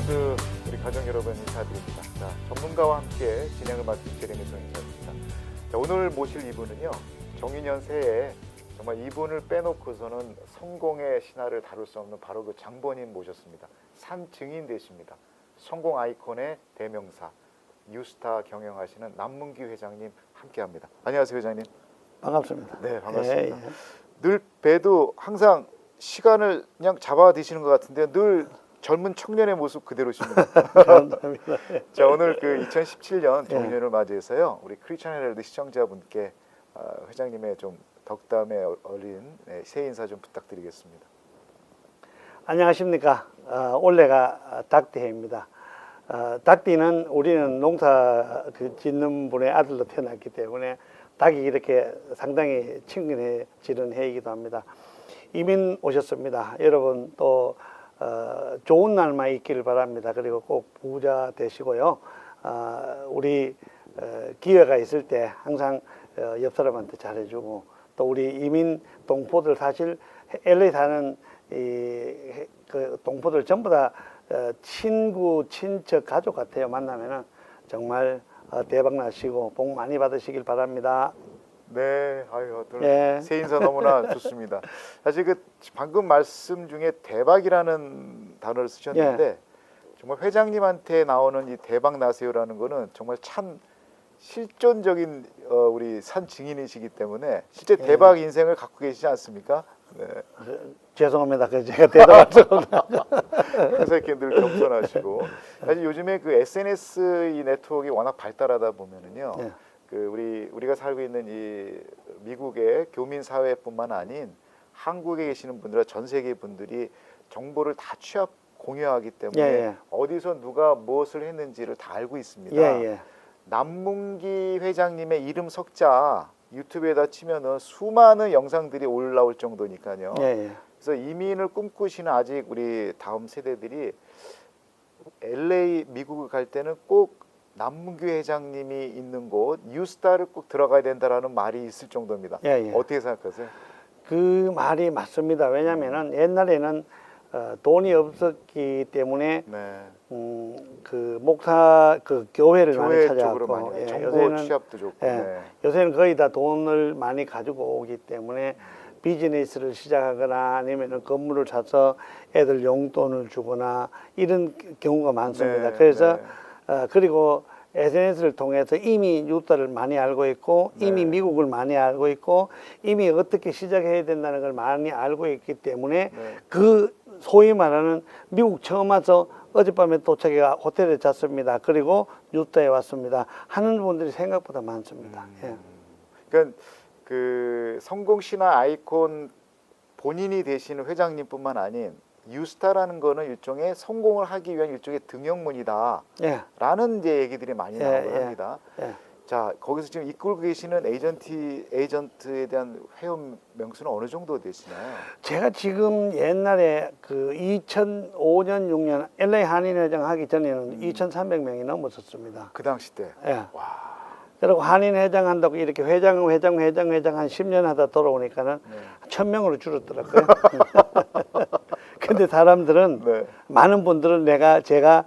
팟캐스트 우리 가족 여러분 인사드립니다. 자, 전문가와 함께 진행을 맡은 제레미 성인사입니다. 자, 오늘 모실 이분은요, 정인년 새해 정말 이분을 빼놓고서는 성공의 신화를 다룰 수 없는 바로 그 장본인 모셨습니다. 산 증인 되십니다. 성공 아이콘의 대명사, 뉴스타 경영하시는 남문기 회장님 함께합니다. 안녕하세요, 회장님. 반갑습니다. 네, 반갑습니다. 예. 늘 뵈도 항상 시간을 그냥 잡아 드시는 것 같은데 늘 젊은 청년의 모습 그대로십니다. 감사합니다. 자, 오늘 그 2017년 정년을 맞이해서요, 우리 크리스천 헤럴드 시청자분께 회장님의 좀 덕담에 어린 새해 인사 좀 부탁드리겠습니다. 안녕하십니까. 올해가 닭띠해입니다. 닭띠는 우리는 농사 짓는 분의 아들로 태어났기 때문에 닭이 이렇게 상당히 친근해지는 해이기도 합니다. 이민 오셨습니다. 여러분 또 좋은 날만 있기를 바랍니다. 그리고 꼭 부자 되시고요. 우리 기회가 있을 때 항상 옆 사람한테 잘해주고, 또 우리 이민 동포들, 사실 LA 사는 그 동포들 전부 다 친구, 친척, 가족 같아요. 만나면은 정말 대박 나시고 복 많이 받으시길 바랍니다. 네, 아유, 예. 새 인사 너무나 좋습니다. 사실 그 방금 말씀 중에 대박이라는 단어를 쓰셨는데 정말 회장님한테 나오는 이 대박 나세요라는 거는 정말 참 실존적인 우리 산 증인이시기 때문에 실제 대박 인생을 갖고 계시지 않습니까? 네. 죄송합니다. 제가 대답할 수 없나. 그래서 이렇게 늘 겸손하시고, 사실 요즘에 그 SNS 이 네트워크가 워낙 발달하다 보면은요, 네. 그 우리가 살고 있는 이 미국의 교민 사회뿐만 아닌 한국에 계시는 분들과 전 세계 분들이 정보를 다 취합 공유하기 때문에 어디서 누가 무엇을 했는지를 다 알고 있습니다. 남문기 회장님의 이름 석자 유튜브에다 치면은 수많은 영상들이 올라올 정도니까요. 그래서 이민을 꿈꾸시는 아직 우리 다음 세대들이 LA 미국을 갈 때는 꼭 남문기 회장님이 있는 곳 뉴스타를 꼭 들어가야 된다라는 말이 있을 정도입니다. 어떻게 생각하세요? 그 말이 맞습니다. 왜냐하면은 옛날에는 돈이 없었기 때문에 그 목사 그 교회를 많이 찾아왔고, 정보 취합도 좋고, 요새는 거의 다 돈을 많이 가지고 오기 때문에 비즈니스를 시작하거나 아니면은 건물을 사서 애들 용돈을 주거나 이런 경우가 많습니다. 그래서 그리고 SNS를 통해서 이미 뉴스를 많이 알고 있고, 이미 미국을 많이 알고 있고, 이미 어떻게 시작해야 된다는 걸 많이 알고 있기 때문에 그 소위 말하는 미국 처음 와서 어젯밤에 도착해 호텔에 잤습니다. 그리고 뉴스에 왔습니다. 하는 분들이 생각보다 많습니다. 그러니까 그 성공 신화 아이콘 본인이 되시는 회장님뿐만 아닌 뉴스타라는 거는 일종의 성공을 하기 위한 일종의 등용문이다라는 이제 얘기들이 많이 나오곤 합니다. 자, 거기서 지금 이끌고 계시는 에이전트에 대한 회원 명수는 어느 정도 되시나요? 제가 지금 옛날에 그 2005년 6년 LA 한인회장 하기 전에는 2,300명이 넘었었습니다. 그 당시 때. 와. 그리고 한인회장 한다고 이렇게 회장 한 10년 하다 돌아오니까는 1,000명으로 줄었더라고요. 근데 사람들은 많은 분들은 제가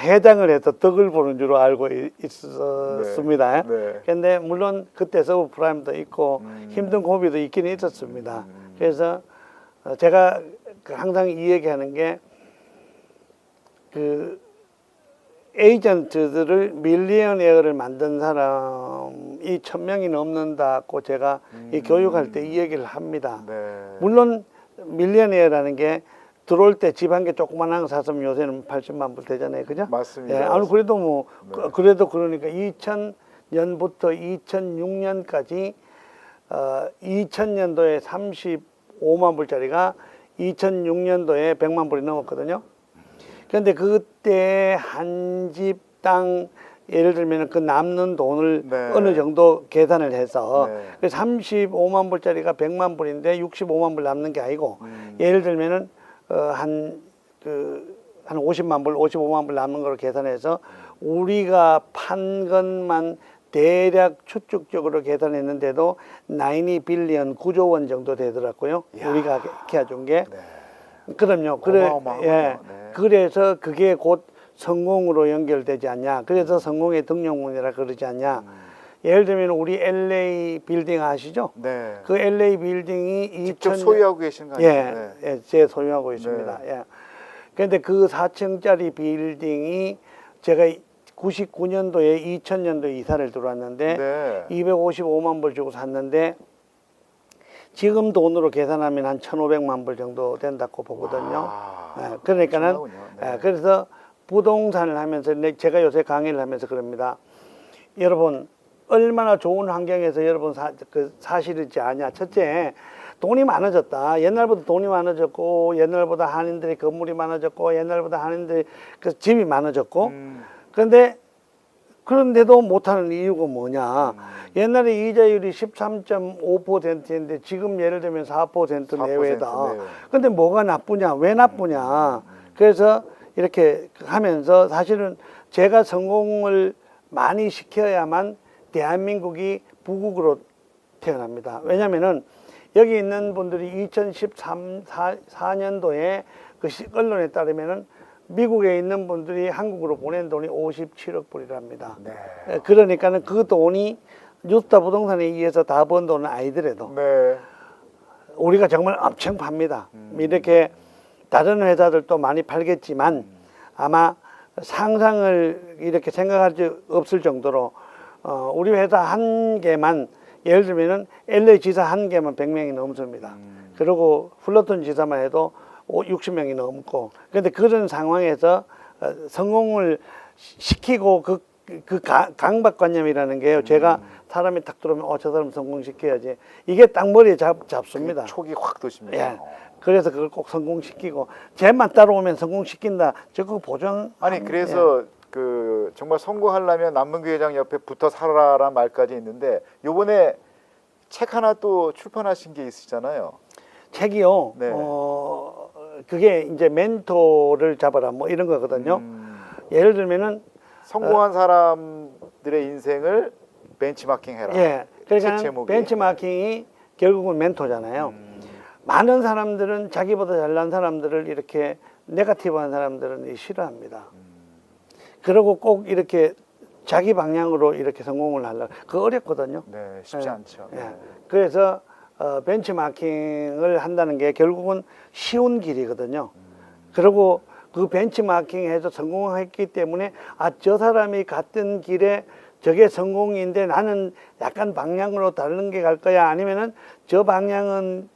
회장을 해서 덕을 보는 줄 알고 있었습니다. 근데 물론 그때 서브프라임도 있고 힘든 고비도 있긴 있었습니다. 그래서 제가 항상 이 얘기하는 게 그 에이전트들을 밀리언웨어를 만든 사람이 1,000명이 넘는다고 제가 이 교육할 때 이 얘기를 합니다. 물론 밀리언웨어라는 게 들어올 때 집 한 개 조그만한 거 샀으면 요새는 80만 불 되잖아요. 그죠? 맞습니다. 아니 그래도 뭐 그래도 그러니까 2000년부터 2006년까지 2000년도에 35만 불짜리가 2006년도에 100만 불이 넘었거든요. 그런데 그때 한 집당 예를 들면 그 남는 돈을 어느 정도 계산을 해서 35만 불짜리가 100만 불인데 65만 불 남는 게 아니고 예를 들면은 한 50만 불, 55만 불 남는 걸 계산해서 우리가 판 것만 대략 추측적으로 계산했는데도 90 빌리언 9조 원 정도 되더라고요. 우리가 키워준 게. 그럼요. 그래, 어마어마하군요. 예. 네. 그래서 그게 곧 성공으로 연결되지 않냐. 그래서 성공의 등용문이라 그러지 않냐. 예를 들면 우리 LA 빌딩 아시죠? 네. 그 LA 빌딩이 직접 2000년 소유하고 계신 거 아니에요? 예, 네. 예, 제 소유하고 있습니다. 네. 예. 그런데 그 4층짜리 빌딩이 제가 99년도에 2000년도에 이사를 들어왔는데 네. 255만 불 주고 샀는데 지금 돈으로 계산하면 한 1,500만 불 정도 된다고 보거든요. 와, 예, 그러니까는 엄청나군요. 네. 예, 그래서 부동산을 하면서 제가 요새 강의를 하면서 그럽니다. 여러분 얼마나 좋은 환경에서 여러분 사실이지 아냐. 첫째, 돈이 많아졌다. 옛날보다 돈이 많아졌고, 옛날보다 한인들이 건물이 많아졌고, 옛날보다 한인들이 그 집이 많아졌고. 그런데도 못하는 이유가 뭐냐. 옛날에 이자율이 13.5%인데 지금 예를 들면 4% 내외다. 네. 근데 뭐가 나쁘냐? 왜 나쁘냐? 그래서 이렇게 하면서 사실은 제가 성공을 많이 시켜야만 대한민국이 부국으로 태어납니다. 왜냐면은 여기 있는 분들이 2014년도에 그 언론에 따르면은 미국에 있는 분들이 한국으로 보낸 돈이 57억 불이랍니다. 네. 그러니까는 그 돈이 뉴스타 부동산에 의해서 다 번 돈은 아니더라도 네. 우리가 정말 엄청 팝니다. 이렇게 다른 회사들도 많이 팔겠지만 아마 상상을 이렇게 생각할 수 없을 정도로 우리 회사 한 개만 예를 들면은 LA 지사 한 개만 100명이 넘습니다. 그리고 플러튼 지사만 해도 60명이 넘고. 그런데 그런 상황에서 성공을 시키고 그 강박관념이라는 게요. 제가 사람이 딱 들어오면 저 사람 성공시켜야지. 이게 딱 머리에 잡습니다. 촉이 확 도십니다. 예. 그래서 그걸 꼭 성공시키고 쟤만 따라오면 성공시킨다. 저거 보장. 아니 그래서 그 정말 성공하려면 남문규 회장 옆에 붙어 살아라란 말까지 있는데 요번에 책 하나 또 출판하신 게 있으잖아요. 책이요. 네. 그게 이제 멘토를 잡아라 뭐 이런 거거든요. 예를 들면은 성공한 사람들의 인생을 벤치마킹해라. 예. 책 그러니까 제목이. 벤치마킹이 결국은 멘토잖아요. 많은 사람들은 자기보다 잘난 사람들을 이렇게 네거티브한 사람들은 싫어합니다. 그리고 꼭 이렇게 자기 방향으로 이렇게 성공을 하려고 그거 어렵거든요. 네, 쉽지 예. 않죠. 예. 네. 그래서 벤치마킹을 한다는 게 결국은 쉬운 길이거든요. 그리고 그 벤치마킹에서 성공했기 때문에 저 사람이 갔던 길에 저게 성공인데 나는 약간 방향으로 다른 게 갈 거야. 아니면은 저 방향은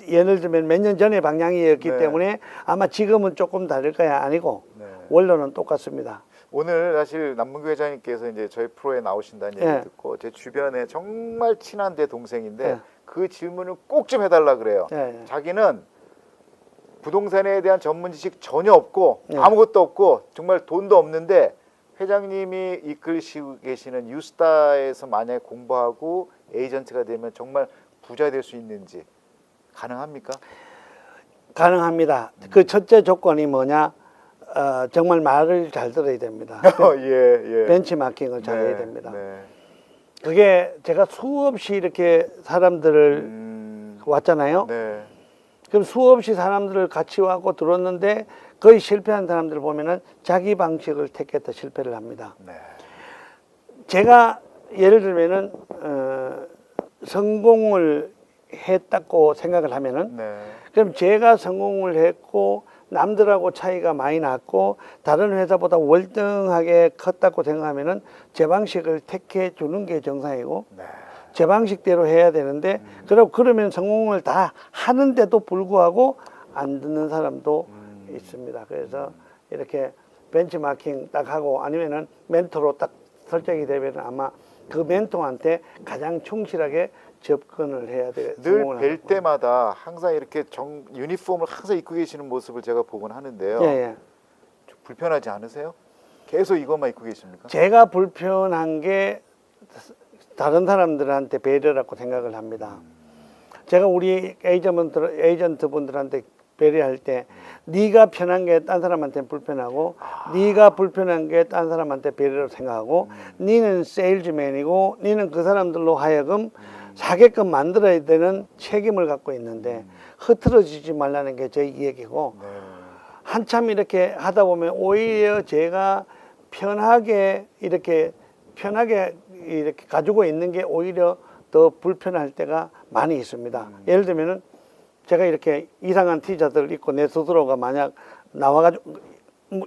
예를 들면 몇 년 전의 방향이었기 네. 때문에 아마 지금은 조금 다를 거야. 아니고 네. 원론은 똑같습니다. 오늘 사실 남문규 회장님께서 이제 저희 프로에 나오신다는 얘기 예. 듣고 제 주변에 정말 친한 내 동생인데 예. 그 질문을 꼭 좀 해달라 그래요. 예, 예. 자기는 부동산에 대한 전문 지식 전혀 없고 예. 아무것도 없고 정말 돈도 없는데 회장님이 이끌시고 계시는 유스타에서 만약에 공부하고 에이전트가 되면 정말 부자 될 수 있는지 가능합니까? 가능합니다. 그 첫째 조건이 뭐냐? 정말 말을 잘 들어야 됩니다. 예. 벤치마킹을 잘 해야 됩니다. 네. 그게 제가 수없이 이렇게 사람들을 왔잖아요. 네. 그럼 수없이 사람들을 같이 와고 들었는데 거의 실패한 사람들 보면은 자기 방식을 택했다 실패를 합니다. 네. 제가 예를 들면은 성공을 했다고 생각을 하면은 네. 그럼 제가 성공을 했고 남들하고 차이가 많이 났고 다른 회사보다 월등하게 컸다고 생각하면은 제 방식을 택해 주는 게 정상이고 네. 제 방식대로 해야 되는데 그러면 성공을 다 하는데도 불구하고 안 듣는 사람도 있습니다. 그래서 이렇게 벤치마킹 딱 하고 아니면은 멘토로 딱 설정이 되면 아마 그 멘토한테 가장 충실하게 접근을 해야 돼. 늘 뵐 때마다 항상 이렇게 유니폼을 항상 입고 계시는 모습을 제가 보곤 하는데요. 예. 좀 불편하지 않으세요? 계속 이것만 입고 계십니까? 제가 불편한 게 다른 사람들한테 배려라고 생각을 합니다. 제가 우리 에이전트 분들한테 배려할 때 네가 편한 게 딴 사람한테는 불편하고 네가 불편한 게 딴 사람한테 배려로 생각하고 니는 세일즈맨이고 니는 그 사람들로 하여금 사게끔 만들어야 되는 책임을 갖고 있는데 흐트러지지 말라는 게 제 이야기고 네. 한참 이렇게 하다 보면 오히려 제가 편하게 이렇게 가지고 있는 게 오히려 더 불편할 때가 많이 있습니다. 예를 들면은 제가 이렇게 이상한 티셔츠를 입고 내 스스로가 만약 나와가지고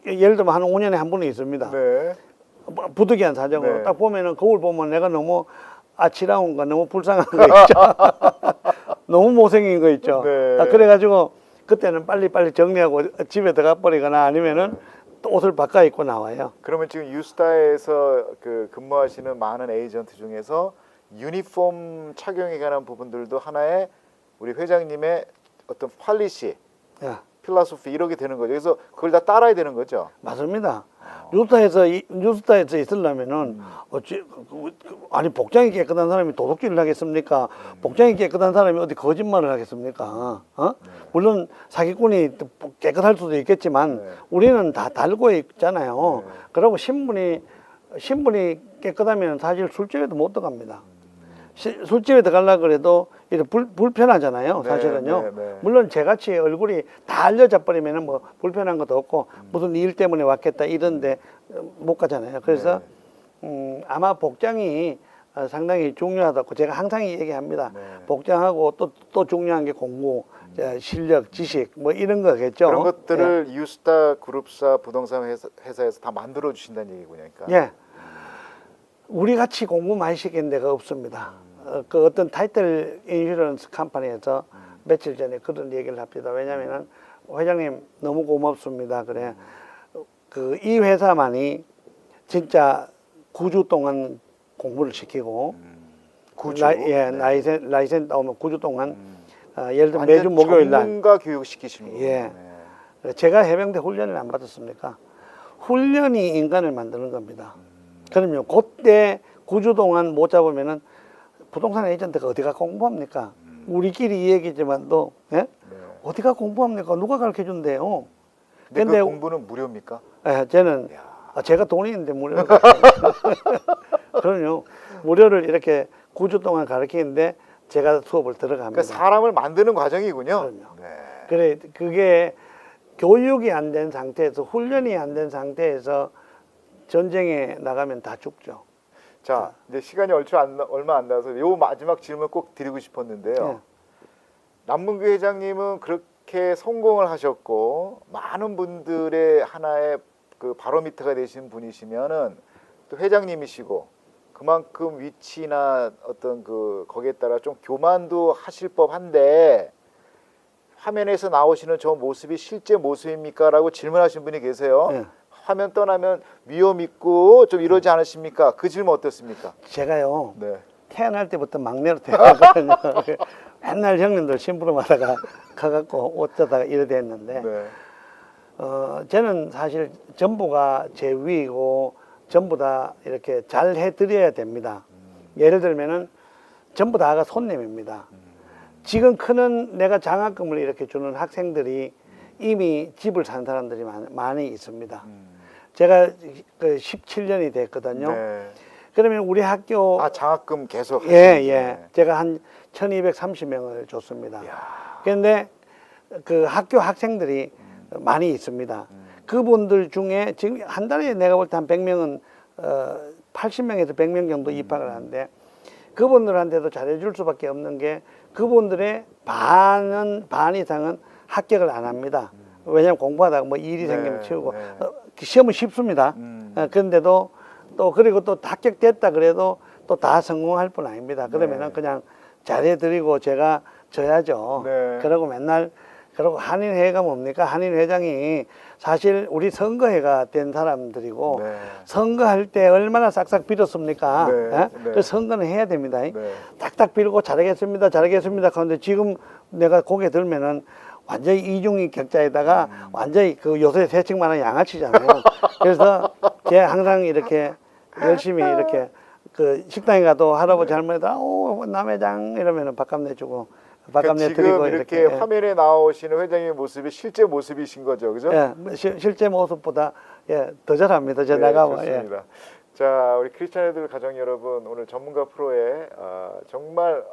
예를 들면 한 5년에 한 번은 있습니다. 네. 부득이한 사정으로 네. 딱 보면은 거울 보면 내가 너무 아치라운 거 너무 불쌍한 거 있죠. 너무 못생긴 거 있죠. 네. 그래가지고 그때는 빨리빨리 정리하고 집에 들어가 버리거나 아니면은 또 옷을 바꿔 입고 나와요. 그러면 지금 유스타에서 그 근무하시는 많은 에이전트 중에서 유니폼 착용에 관한 부분들도 하나의 우리 회장님의 어떤 폴리시, 예, 필라소피 이렇게 되는 거죠. 그래서 그걸 다 따라야 되는 거죠. 맞습니다. 뉴스타에서 있으려면은 아니 복장이 깨끗한 사람이 도둑질을 하겠습니까? 복장이 깨끗한 사람이 어디 거짓말을 하겠습니까? 물론 사기꾼이 깨끗할 수도 있겠지만 네. 우리는 다 달고 있잖아요. 네. 그리고 신분이 깨끗하면 사실 술집에도 못 들어갑니다. 술집에 들어가려고 그래도 이렇게 불편하잖아요. 네, 사실은요. 네, 네. 물론 제같이 얼굴이 다 알려져 버리면은 뭐 불편한 것도 없고 무슨 일 때문에 왔겠다 이런데 못 가잖아요. 그래서 아마 복장이 상당히 중요하다고 제가 항상 얘기합니다. 네. 복장하고 또 중요한 게 공부, 실력, 지식 뭐 이런 거겠죠. 그런 것들을 유스타 그룹사 부동산 회사에서 다 만들어 주신다는 얘기군요. 그러니까. 예. 우리 같이 공부 많이 시킨 데가 없습니다. 그 어떤 타이틀 인슈런스 컴퍼니에서 며칠 전에 그런 얘기를 합니다. 왜냐면은 회장님 너무 고맙습니다. 그래. 그 이 회사만이 진짜 9주 동안 공부를 시키고 9주. 예, 네. 라이센스 나오면 9주 동안 예를 들면 완전 매주 목요일 날 전문가 교육 시키시는 거예요. 예. 네. 제가 해병대 훈련을 안 받았습니까? 훈련이 인간을 만드는 겁니다. 그러면 그때 9주 동안 못 잡으면은 부동산 에이전트가 어디가 공부합니까? 우리끼리 이 얘기지만도 예? 네. 어디가 공부합니까? 누가 가르쳐 준대요. 근데 그 공부는 무료입니까? 예, 저는 제가 돈이 있는데 무료를 그럼요. 무료를 이렇게 9주 동안 가르치는데 제가 수업을 들어갑니다. 그러니까 사람을 만드는 과정이군요. 그럼요. 네. 그래 그게 교육이 안 된 상태에서 훈련이 안 된 상태에서 전쟁에 나가면 다 죽죠. 자, 이제 시간이 얼마 안 나서 요 마지막 질문 꼭 드리고 싶었는데요. 예. 남문규 회장님은 그렇게 성공을 하셨고 많은 분들의 하나의 그 바로미터가 되신 분이시면은 또 회장님이시고 그만큼 위치나 어떤 그 거기에 따라 좀 교만도 하실 법한데 화면에서 나오시는 저 모습이 실제 모습입니까?라고 질문하신 분이 계세요. 예. 화면 떠나면 위험 있고 좀 이러지 않으십니까? 그 질문 어떻습니까? 제가요 네. 태어날 때부터 막내로 태어났거든요. 맨날 형님들 심부름하다가 가갖고 어쩌다가 이래 됐는데 네. 저는 사실 전부가 제 위이고 전부 다 이렇게 잘 해드려야 됩니다. 예를 들면은 전부 다가 손님입니다. 지금 크는 내가 장학금을 이렇게 주는 학생들이 이미 집을 산 사람들이 많이 있습니다. 제가 그 17년이 됐거든요. 네. 그러면 우리 학교 장학금 계속 예, 하시는데. 예. 제가 한 1230명을 줬습니다. 이야. 그런데 그 학교 학생들이 많이 있습니다. 그분들 중에 지금 한 달에 내가 볼 때 한 100명은 80명에서 100명 정도 입학을 하는데 그분들한테도 잘해줄 수밖에 없는 게 그분들의 반 이상은 합격을 안 합니다. 왜냐하면 공부하다가 뭐 일이 생기면 치우고 네. 시험은 쉽습니다. 그런데도 또 그리고 또 합격됐다 그래도 또 다 성공할 뿐 아닙니다. 그러면은 네. 그냥 잘해드리고 제가 져야죠. 네. 그러고 맨날 그리고 한인회가 뭡니까? 한인회장이 사실 우리 선거회가 된 사람들이고 네. 선거할 때 얼마나 싹싹 빌었습니까? 네, 예? 네. 그 선거는 해야 됩니다. 네. 딱딱 빌고 잘하겠습니다. 잘하겠습니다. 그런데 지금 내가 고개 들면은 완전히 이중이 격자에다가 완전히 그 요새 세척만한 양아치잖아요. 그래서 제가 항상 이렇게 열심히 이렇게 그 식당에 가도 할아버지 할머니들 남회장 이러면은 밥값 내주고 밥값 그러니까 내드리고 지금 이렇게 화면에 나오시는 회장님의 모습이 실제 모습이신 거죠, 그죠? 예, 실제 모습보다 더 잘합니다. 저 네, 나가면 좋습니다. 자, 우리 크리스찬 애들 가정 여러분, 오늘 전문가 프로에 정말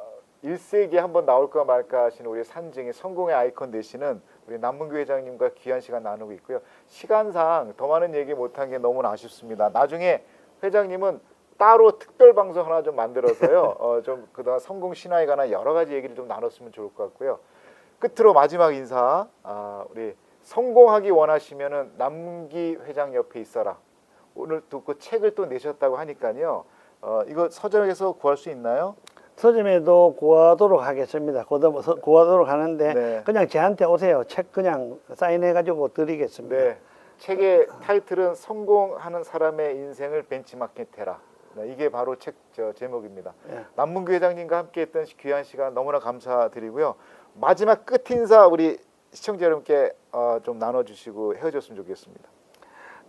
1세기에 한번 나올까 말까 하시는 우리 산증이 성공의 아이콘 되시는 우리 남문규 회장님과 귀한 시간 나누고 있고요. 시간상 더 많은 얘기 못한 게 너무나 아쉽습니다. 나중에 회장님은 따로 특별 방송 하나 좀 만들어서요. 좀 그동안 성공 신화에 관한 여러 가지 얘기를 좀 나눴으면 좋을 것 같고요. 끝으로 마지막 인사, 우리 성공하기 원하시면은 남문기 회장 옆에 있어라. 오늘 또 그 책을 또 내셨다고 하니까요. 이거 서점에서 구할 수 있나요? 서점에도 구하도록 하겠습니다. 구하도록 하는데 네. 그냥 저한테 오세요. 책 그냥 사인해가지고 드리겠습니다. 네. 책의 타이틀은 성공하는 사람의 인생을 벤치마킹해라. 네, 이게 바로 책 제목입니다. 예. 남문규 회장님과 함께했던 귀한 시간 너무나 감사드리고요. 마지막 끝 인사 우리 시청자 여러분께 좀 나눠주시고 헤어졌으면 좋겠습니다.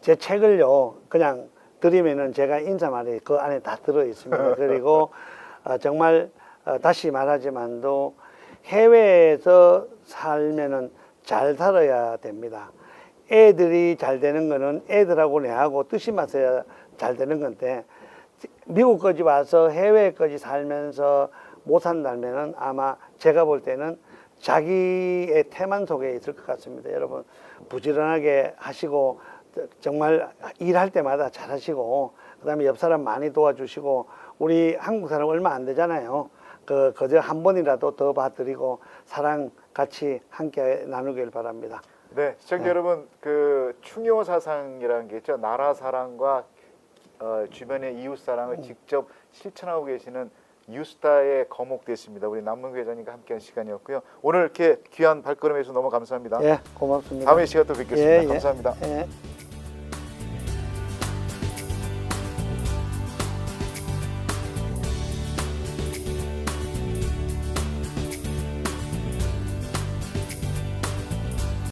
제 책을요 그냥 드리면은 제가 인사말이 그 안에 다 들어 있습니다. 그리고 정말 다시 말하지만도 해외에서 살면은 잘 살아야 됩니다. 애들이 잘 되는 거는 애들하고 내하고 뜻이 맞아야 잘 되는 건데 미국까지 와서 해외까지 살면서 못 산다면은 아마 제가 볼 때는 자기의 태만 속에 있을 것 같습니다. 여러분 부지런하게 하시고 정말 일할 때마다 잘하시고 그다음에 옆 사람 많이 도와주시고 우리 한국 사람 얼마 안 되잖아요. 그저 한 번이라도 더 봐드리고 사랑 같이 함께 나누길 바랍니다. 네, 시청자 여러분 그 충효 사상이라는 게 있죠. 나라 사랑과 주변의 이웃 사랑을 직접 실천하고 계시는 뉴스타의 거목되십니다. 우리 남문규 회장님과 함께한 시간이었고요. 오늘 이렇게 귀한 발걸음해 주셔서 너무 감사합니다. 예, 고맙습니다. 다음에 시간 또 뵙겠습니다. 예, 예. 감사합니다. 예.